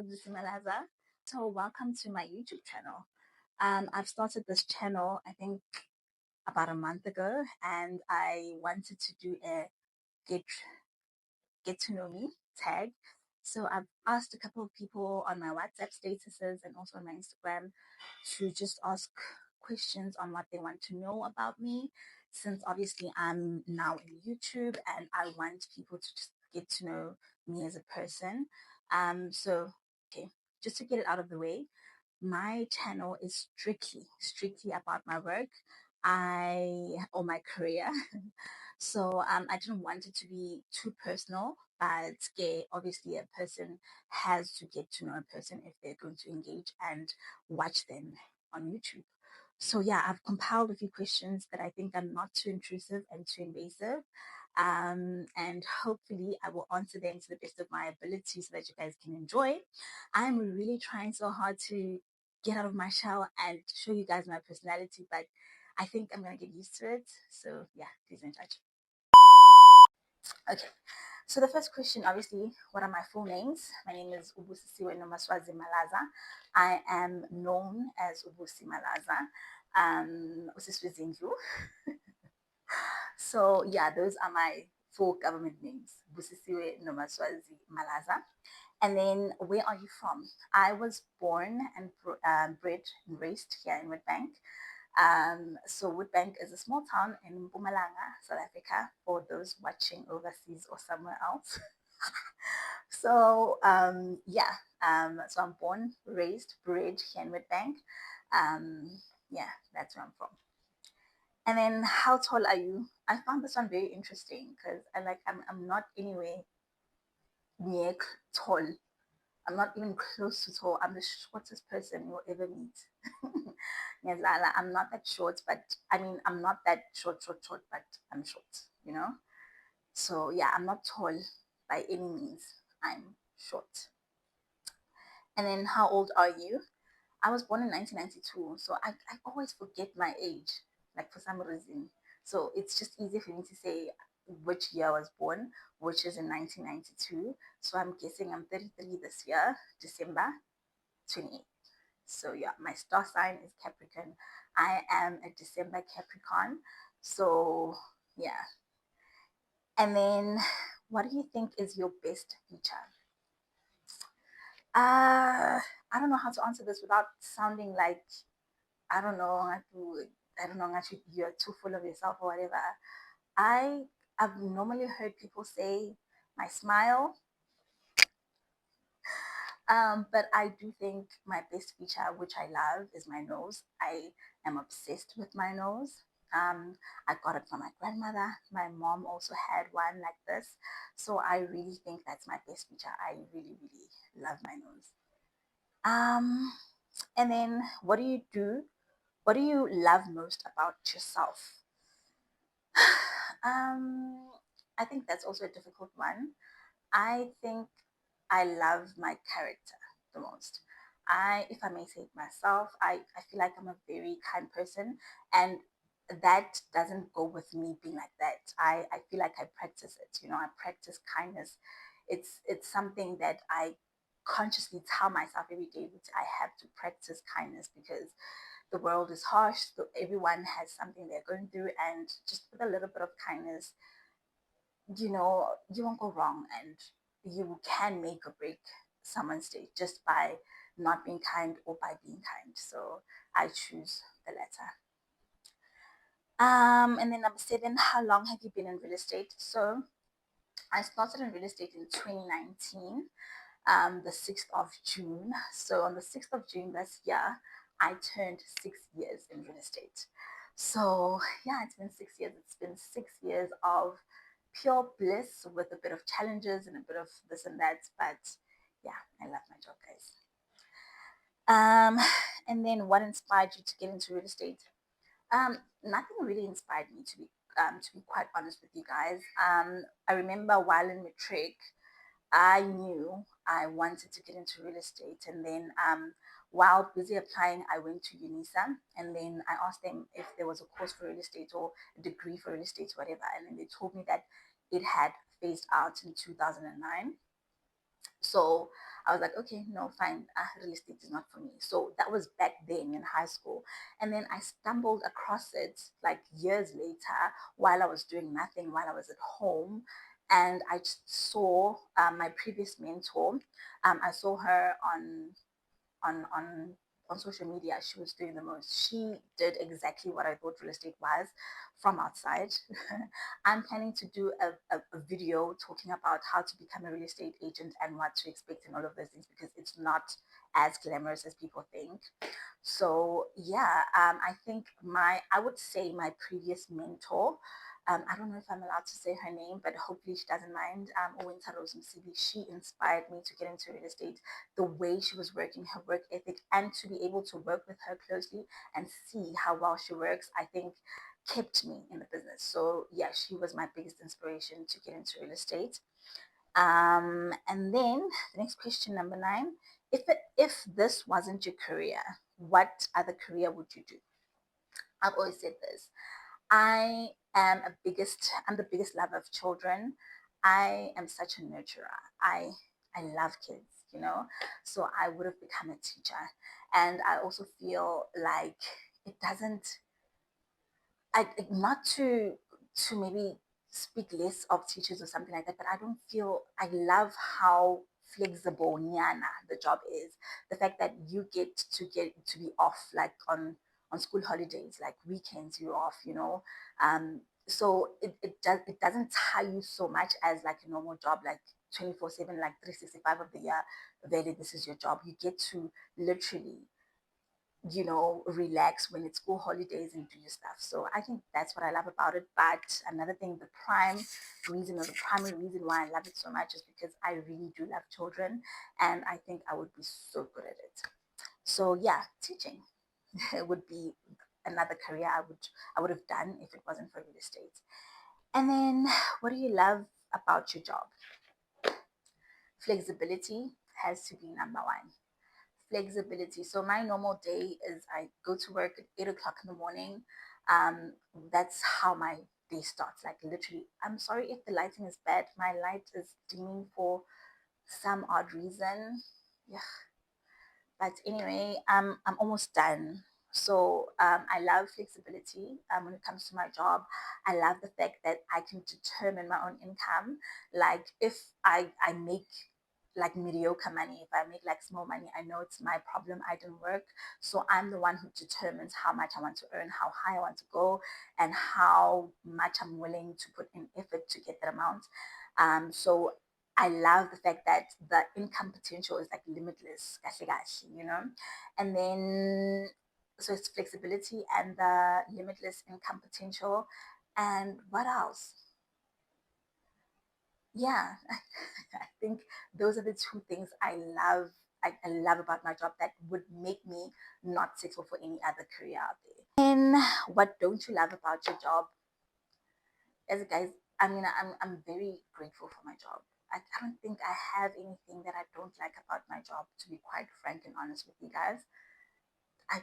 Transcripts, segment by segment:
Ubusi Malaza. So, welcome to my YouTube channel. I've started this channel, I think, about a month ago, and I wanted to do a get get to know me tag. So I've asked a couple of people on my WhatsApp statuses and also on my Instagram to just ask questions on what they want to know about me, since obviously I'm now in YouTube and I want people to just get to know me as a person. So okay, just to get it out of the way, my channel is strictly about my work, or my career. So I didn't want it to be too personal, but obviously a person has to get to know a person if they're going to engage and watch them on YouTube. So yeah, I've compiled a few questions that I think are not too intrusive and too invasive. And hopefully I will answer them to the best of my ability so that you guys can enjoy. I'm really trying so hard to get out of my shell and show you guys my personality, but I think I'm gonna get used to it. So yeah, please don't judge. Okay, so the first question, obviously, what are my full names? My name is Ubusisiwe Nomaswazi Malaza. I am known as Ubusi Malaza, Usiswe Zindlu. So yeah, those are my full government names, Busisiwe Nomaswazi Malaza. And then, where are you from? I was born and bred and raised here in Witbank. So Woodbank is a small town in Mpumalanga, South Africa, for those watching overseas or somewhere else. So I'm born, raised, bred here in Witbank. Yeah, that's where I'm from. And then, how tall are you? I found this one very interesting because I'm not anywhere near tall. I'm not even close to tall. I'm the shortest person you'll ever meet. Yes, I'm not that short, but I mean, I'm not that short, but I'm short, you know? So, yeah, I'm not tall by any means. I'm short. And then, how old are you? I was born in 1992, so I always forget my age, like for some reason. So, it's just easy for me to say which year I was born, which is in 1992. So, I'm guessing I'm 33 this year, December 28th. So yeah, my star sign is Capricorn. I am a December Capricorn. So yeah. And then, what do you think is your best feature? I don't know how to answer this without sounding like, I don't know, I don't know, actually you're too full of yourself or whatever. I've normally heard people say my smile. But I do think my best feature, which I love, is my nose. I am obsessed with my nose. I got it from my grandmother. My mom also had one like this. So I really think that's my best feature. I really love my nose. Um, and then, what do you do? What do you love most about yourself? Um, I think that's also a difficult one. I think I love my character the most. If I may say it myself, I feel like I'm a very kind person, and that doesn't go with me being like that. I feel like I practice it. I practice kindness. It's something that I consciously tell myself every day that I have to practice kindness because the world is harsh. So everyone has something they're going through, and just with a little bit of kindness, you won't go wrong, and you can make or break someone's day just by not being kind or by being kind. So I choose the latter. And then number 7, how long have you been in real estate? So I started in real estate in 2019, the 6th of June. So on the 6th of June this year, I turned 6 years in real estate. So yeah, it's been 6 years. It's been 6 years of pure bliss with a bit of challenges and a bit of this and that. But yeah, I love my job, guys. Um, and then what inspired you to get into real estate? Nothing really inspired me to be quite honest with you guys. I remember while in matric, I knew I wanted to get into real estate. And then while busy applying, I went to UNISA and then I asked them if there was a course for real estate or a degree for real estate, whatever. And then they told me that it had phased out in 2009. So I was like, okay, no, fine. Real estate is not for me. So that was back then in high school. And then I stumbled across it like years later while I was doing nothing, while I was at home. And I just saw my previous mentor. I saw her on on on social media. She was doing the most. She did exactly what I thought real estate was from outside. I'm planning to do a video talking about how to become a real estate agent and what to expect and all of those things, because it's not as glamorous as people think. So yeah, I think I would say my previous mentor, I don't know if I'm allowed to say her name, but hopefully she doesn't mind. Owenta Rose Msibi, she inspired me to get into real estate. The way she was working, her work ethic, and to be able to work with her closely and see how well she works, I think kept me in the business. So yeah, she was my biggest inspiration to get into real estate. And then the next question, number 9, if this wasn't your career, what other career would you do? I've always said this. I'm the biggest lover of children. I am such a nurturer. I love kids, So I would have become a teacher. And I also feel like it doesn't not to maybe speak less of teachers or something like that, but I don't feel I love how flexible Nyana the job is. The fact that you get to be off like on school holidays, like weekends you're off, So it doesn't tie you so much as like a normal job, like 24/7, like 365 of the year. Really, this is your job. You get to literally relax when it's school holidays and do your stuff. So I think that's what I love about it. But another thing, the prime reason or the primary reason why I love it so much is because I really do love children and I think I would be so good at it. So yeah, teaching would be another career I would have done if it wasn't for real estate. And then what do you love about your job? Flexibility has to be number one. Flexibility. So my normal day is I go to work at 8 o'clock in the morning. Um, that's how my day starts. Like literally, I'm sorry if the lighting is bad. My light is dimming for some odd reason. Yeah, but anyway, I'm almost done. So I love flexibility when it comes to my job. I love the fact that I can determine my own income. Like if I make like mediocre money, if I make like small money, I know it's my problem. I didn't work. So I'm the one who determines how much I want to earn, how high I want to go, and how much I'm willing to put in effort to get that amount. So I love the fact that the income potential is like limitless, kahle kahle. And then, so it's flexibility and the limitless income potential. And what else? Yeah, I think those are the two things I love. I love about my job that would make me not settle for any other career out there. And what don't you love about your job? As a guys, I mean, I'm very grateful for my job. I don't think I have anything that I don't like about my job, to be quite frank and honest with you guys. I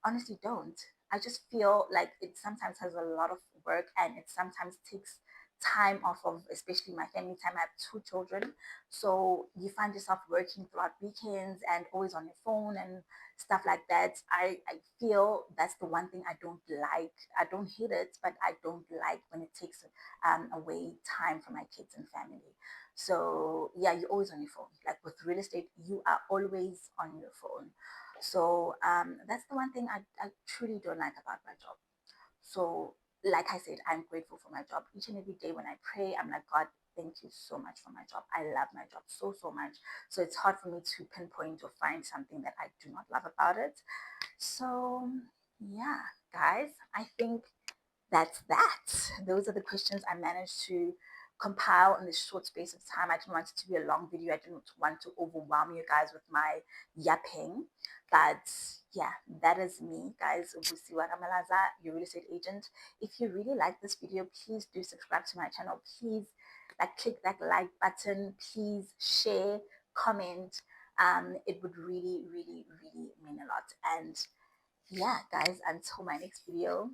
honestly don't. I just feel like it sometimes has a lot of work and it sometimes takes time off of, especially my family time. I have 2 children. So you find yourself working throughout weekends and always on your phone and stuff like that. I feel that's the one thing I don't like. I don't hate it, but I don't like when it takes away time from my kids and family. So yeah, you're always on your phone. Like with real estate, you are always on your phone. So that's the one thing I truly don't like about my job. So, like I said, I'm grateful for my job. Each and every day when I pray, I'm like, God, thank you so much for my job. I love my job so, so much. So, it's hard for me to pinpoint or find something that I do not love about it. So, yeah, guys, I think that's that. Those are the questions I managed to compile in this short space of time. I didn't want it to be a long video. I didn't want to overwhelm you guys with my yapping. But yeah, that is me, guys. Ubusiwa Ramalaza, your real estate agent. If you really like this video, please do subscribe to my channel. Please click that like button. Please share, comment. It would really, really, really mean a lot. And yeah, guys, until my next video.